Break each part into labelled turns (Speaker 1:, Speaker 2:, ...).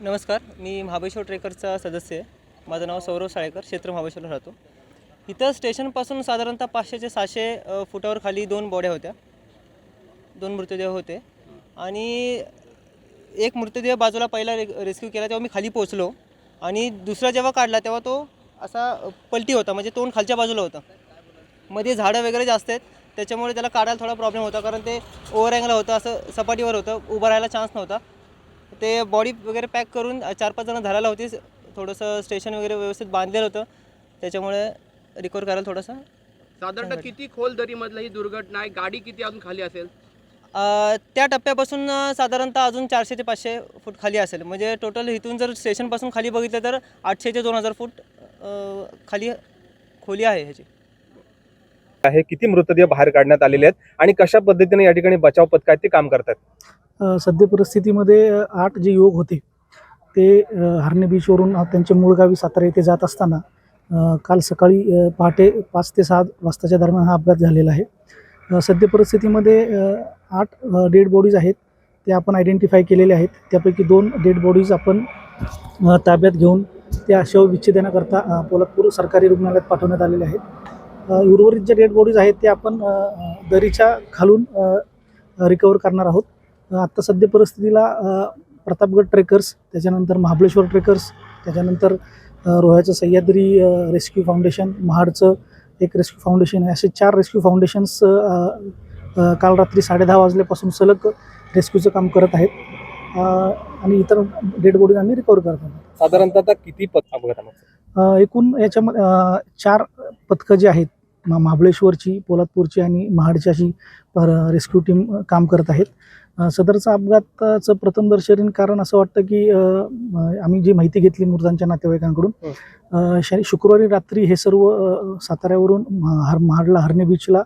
Speaker 1: नमस्कार, मी महाबळेश्वर ट्रेकरचा सदस्य आहे. माझं नाव सौरव साळेकर, क्षेत्र महाबळेश्वरला राहतो. इथं स्टेशनपासून साधारणतः 500 ते 700 फुटावर खाली 2 बॉड्या होत्या, 2 मृतदेह होते. आणि एक मृतदेह बाजूला पहिला रेस्क्यू केला तेव्हा मी खाली पोहोचलो आणि दुसरा जेव्हा काढला तेव्हा तो असा पलटी होता, म्हणजे तोंड खालच्या बाजूला होता. मध्ये झाडं वगैरे जास्त आहेत त्याच्यामुळे त्याला काढायला थोडा प्रॉब्लेम होता, कारण ते ओव्हर अँगल होतं, असं सपाटीवर होतं, उभं राहायला चान्स नव्हता. ते बॉडी वगैरे पॅक करून 4-5 जण धरायला होती. थोडंसं स्टेशन वगैरे व्यवस्थित बांधलेलं होतं, त्याच्यामुळे रिकवर करायला थोडंसं.
Speaker 2: साधारणतः किती खोल दरीमधलं ही दुर्घटना आहे? गाडी किती अजून खाली असेल?
Speaker 1: त्या टप्प्यापासून साधारणतः अजून 400 ते 500 फूट खाली असेल. म्हणजे टोटल इथून जर स्टेशनपासून खाली बघितलं तर 800 ते 2000 फूट खाली खोली आहे ह्याची.
Speaker 3: किती मृतदेह बाहेर काढण्यात आलेले आहेत आणि कशा पद्धतीने या ठिकाणी बचाव पथक ते काम करतात?
Speaker 4: सद्य परिस्थितीमध्ये 8 जे युवक होते ते हरणे बीचवरून त्यांच्या मूळ गावी सातारा येथे जात असताना काल सकाळी पहाटे 5 ते 6 वाजताच्या दरम्यान हा अपघात झालेला आहे. सद्य परिस्थितीमध्ये 8 डेड बॉडीज आहेत, ते आपण आयडेंटिफाय केलेले आहेत. त्यापैकी 2 डेड बॉडीज आपण ताब्यात घेऊन त्या शवविच्छेदनाकरता पोलादपूर सरकारी रुग्णालयात पाठवण्यात आलेले आहेत. उर्वरित जे डेड बॉडीज आहेत ते आपण दरीच्या खालून रिकवर करणार आहोत. आत्ता सद्य परिस्थितीला प्रतापगड ट्रेकर्स, त्याच्यानंतर महाबळेश्वर ट्रेकर्स, त्याच्यानंतर रोह्याचं सह्याद्री रेस्क्यू फाउंडेशन, महाडचं एक रेस्क्यू फाउंडेशन आहे, असे 4 रेस्क्यू फाउंडेशन्स काल रात्री 10:30 वाजल्यापासून सलग रेस्क्यूचं काम करत आहेत आणि इतर डेड बॉडीज आम्ही रिकवर करत आहोत.
Speaker 3: साधारणतः किती अपघातामध्ये
Speaker 4: एकूण याच्यामध्ये 4 पथकं जी आहेत, महाबळेश्वरची, पोलादपूरची आणि महाडची अशी रेस्क्यू टीम काम करत आहेत. सदरचा अपघाताचं प्रथमदर्शनी कारण असं वाटतं की आम्ही जी माहिती घेतली मृतांच्या नातेवाईकांकडून, शुक्रवारी रात्री हे सर्व साताऱ्यावरून महाडला हरणे बीचला,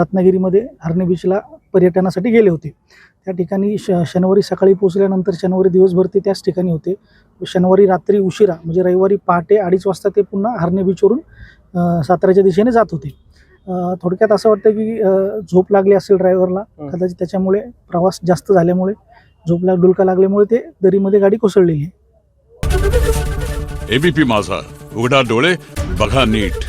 Speaker 4: रत्नागिरीमध्ये हरणे बीचला पर्यटनासाठी गेले होते. त्या ठिकाणी शनिवारी सकाळी पोहोचल्यानंतर शनिवारी दिवसभर ते त्याच ठिकाणी होते. शनिवारी रात्री उशिरा म्हणजे रविवारी पहाटे 2:30 वाजता ते पुन्हा हरणे बीचवरून साताऱ्याच्या दिशेने जात होते. थोडक्यात असं वाटतं की झोप लागली असेल ड्रायव्हरला कदाचित, त्याच्यामुळे प्रवास जास्त झाल्यामुळे डुलका लागल्यामुळे ते दरीमध्ये गाडी कोसळलेली आहे.
Speaker 5: एबीपी माझा, उघडा डोळे बघा नीट.